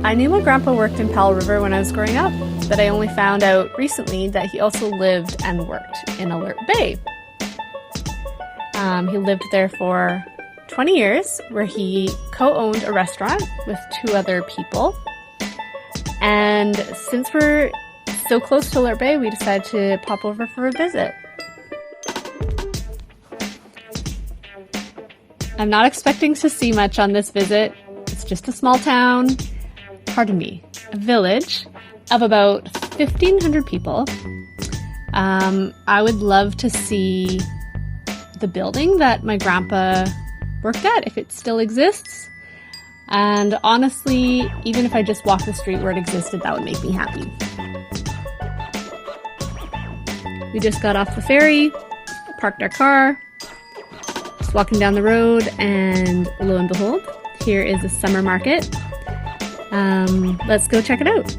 I knew my grandpa worked in Powell River when I was growing up, but I only found out recently that he also lived and worked in Alert Bay. He lived there for 20 years, where he co-owned a restaurant with 2 other people. And since we're so close to Alert Bay, we decided to pop over for a visit. I'm not expecting to see much on this visit. It's just a small town, pardon me, a village of about 1,500 people. I would love to see the building that my grandpa worked at, if it still exists. And honestly, even if I just walked the street where it existed, that would make me happy. We just got off the ferry, parked our car, just walking down the road, and lo and behold, here is a summer market. Let's go check it out.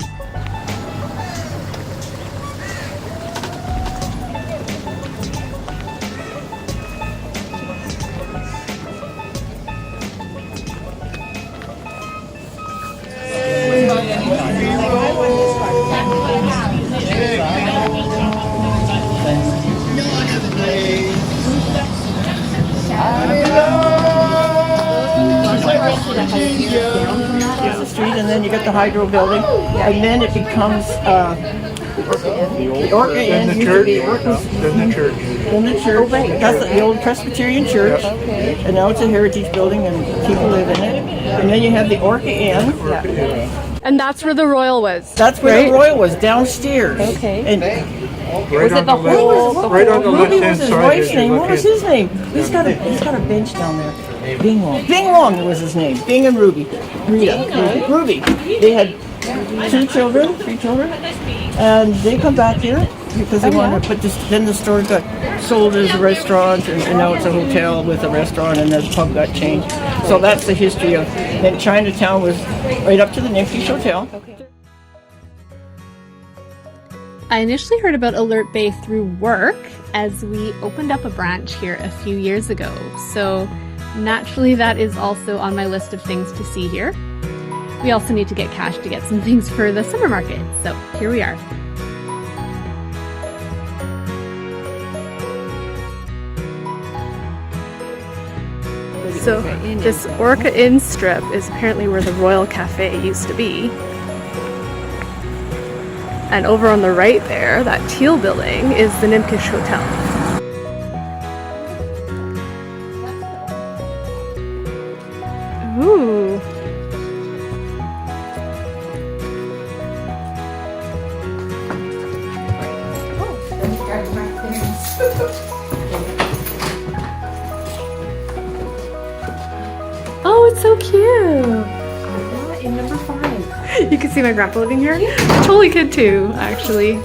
The street, and then you get the Hydro building, and then it becomes the Orca Inn. Used to be Orca's. Then the church. Then the church. That's the old Presbyterian church, and now it's a heritage building, and people live in it. And then you have the Orca Inn. And that's where the Royal was. That's where the Royal was, downstairs. Okay. And Was it the whole? Right on the Ruby left-hand was his side. wife's name. What was his name? He's got a bench down there. Bing Long. Bing Long was his name. Bing and Ruby. Rita. Ruby. They had 3 children, and they come back here because they wanted. But then the store got sold as a restaurant, and now it's a hotel with a restaurant, and the pub got changed. So that's the history of. Then Chinatown was right up to the Nymphish Hotel. I initially heard about Alert Bay through work, as we opened up a branch here a few years ago. So naturally, that is also on my list of things to see here. We also need to get cash to get some things for the summer market, so here we are. So this Orca Inn strip is apparently where the Royal Cafe used to be. And over on the right there, that teal building, is the Nymphish Hotel. Ooh. Oh, it's so cute. In number 5. You can see my grandpa living here. Totally kid too, actually.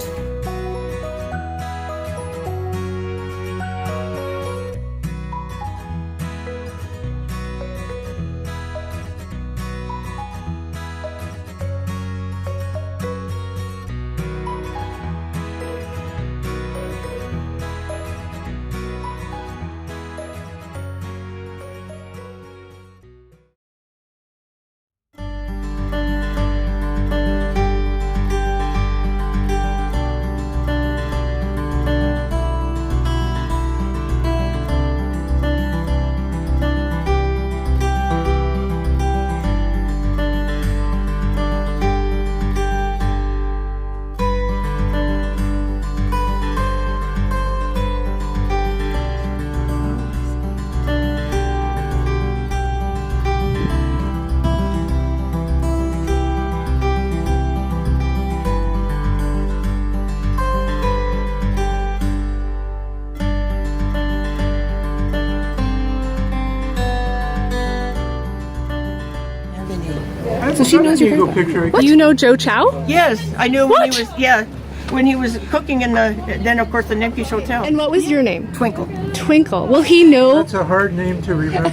So she knows your picture. What? Do you know Joe Chow? Yes, I knew when he was. Yeah, when he was cooking in the. Then of course the Nymphish Hotel. And what was your name? Twinkle. Twinkle. Will he know? That's a hard name to remember.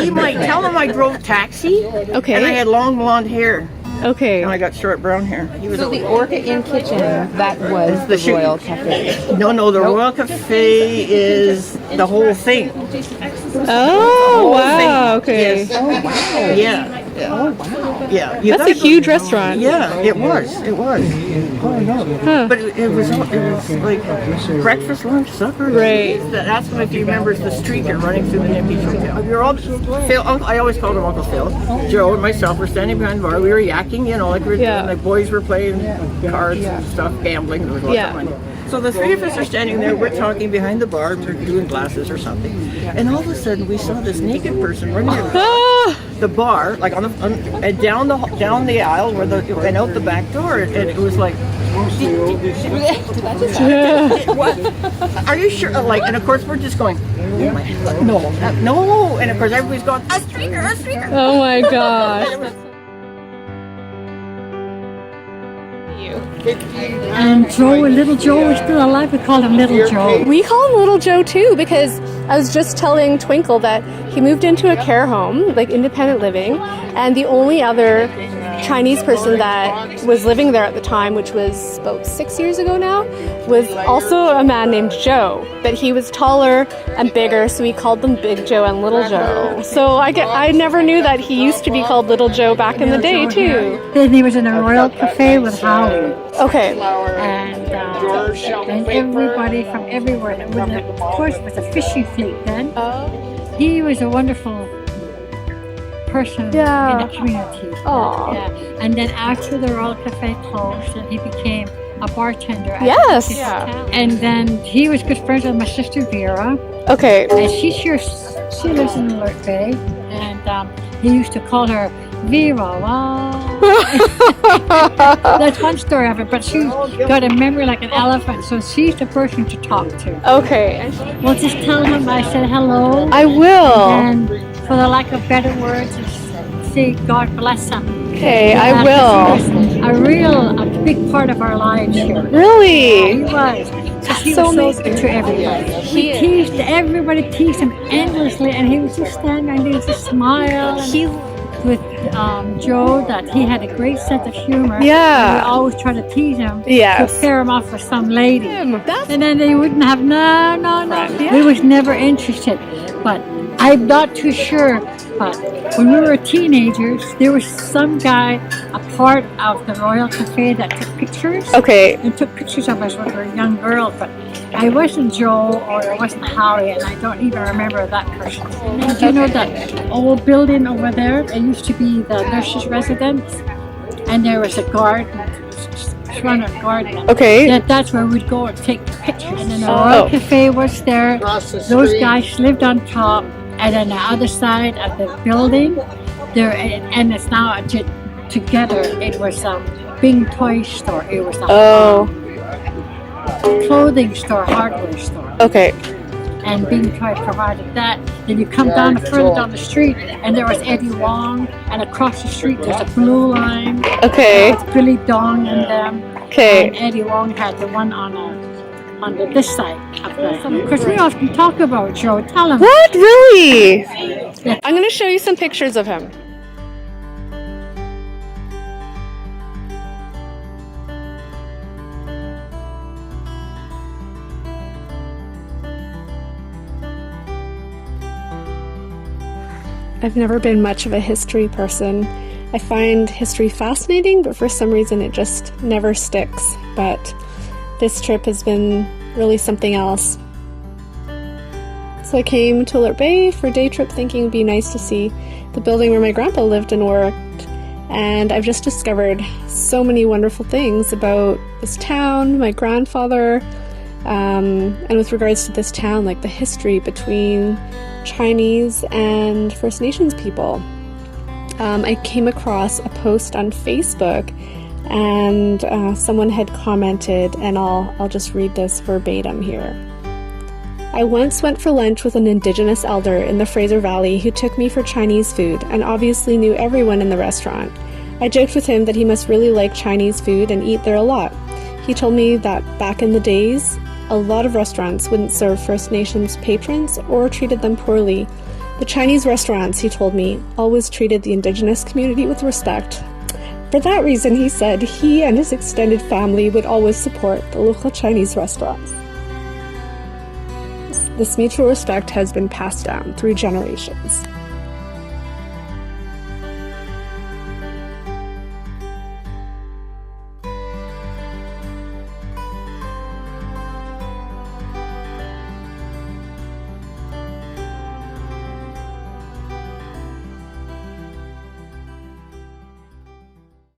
He might tell him I drove taxi. Okay. And I had long blonde hair. Okay. And I got short brown hair. He was So the Orca Inn kitchen, that was the Royal Cafe. No, the Royal Cafe is the whole thing. Oh, wow. Okay. Yes. Oh, wow. Yeah. Oh, wow. Yeah. That's a huge restaurant. Yeah, it was. Oh, no. Huh. But it was like breakfast, lunch, supper. Right. That's what, if you remember, the streaker running through the Nippy Hotel. You're all, Phil, I always called him Uncle Phil. Joe and myself were standing behind the bar. We were yakking, like we were doing. The boys were playing cards and stuff, gambling. There was lots of money. So the three of us are standing there, we're talking behind the bar, we're doing glasses or something. And all of a sudden we saw this naked person running across the bar, like and down the aisle and out the back door, and it was like, what? Are you sure? And of course we're just going, oh my God, no, and of course everybody's going, a streaker. Oh my gosh. And Little Joe is still alive. We call him Little Joe. We call him Little Joe too, because I was just telling Twinkle that he moved into a care home, like independent living, and the only other Chinese person that was living there at the time, which was about 6 years ago now, was also a man named Joe, but he was taller and bigger, so we called them Big Joe and Little Joe. So I never knew that he used to be called Little Joe back in the day too. Then he was in a Royal Cafe with Howie. Okay. And everybody from everywhere. Of course, it was a fishing fleet then. He was a wonderful person in the community. Aww. Yeah. And then after the Royal Cafe closed, and he became a bartender. Yes. And then he was good friends with my sister Vera. Okay. And she lives in Alert Bay, and he used to call her Vera. Wow. That's one story of it, but she's got a memory like an elephant, so she's the person to talk to. Okay. Well, just tell him I said hello. I will. And for the lack of better words, say God bless him. Okay, I will. He was a big part of our lives here. Really? He was. He so was so good to everybody. Everybody teased him endlessly, and he was just standing there and he would just smile. With Joe, that he had a great sense of humor. Yeah. And we always try to tease him. Yes. To pair him off with some lady. That's And then they wouldn't have, no. Yeah. We was never interested. But I'm not too sure. But when we were teenagers, there was some guy, a part of the Royal Cafe, that took pictures. Okay. And took pictures of us when we were young girls. But I wasn't Joe or I wasn't Howie, and I don't even remember that person. And do you know that old building over there? It used to be the nurse's residence, and there was a garden, surrounded garden. Okay. That's where we'd go and take the pictures. And then the Royal Cafe was there. Those guys lived on top, and on the other side of the building, there, and it's now together. It was a Bing toy store. It was a clothing store, hardware store. Okay. And Bing Toy provided that. Then you come down further down the street, and there was Eddie Wong, and across the street there's a Blue Line. Okay. With Billy Dong and them. Okay. And Eddie Wong had the one on this side of the. Because we often talk about Joe. Tell him. What? Really? Yeah. I'm going to show you some pictures of him. I've never been much of a history person. I find history fascinating, but for some reason it just never sticks. But this trip has been really something else. So I came to Alert Bay for a day trip thinking it would be nice to see the building where my grandpa lived and worked. And I've just discovered so many wonderful things about this town, my grandfather, and with regards to this town, like the history between Chinese and First Nations people. I came across a post on Facebook, and someone had commented, and I'll just read this verbatim here. I once went for lunch with an Indigenous elder in the Fraser Valley who took me for Chinese food and obviously knew everyone in the restaurant. I joked with him that he must really like Chinese food and eat there a lot. He told me that back in the days, a lot of restaurants wouldn't serve First Nations patrons or treated them poorly. The Chinese restaurants, he told me, always treated the Indigenous community with respect. For that reason, he said he and his extended family would always support the local Chinese restaurants. This mutual respect has been passed down through generations.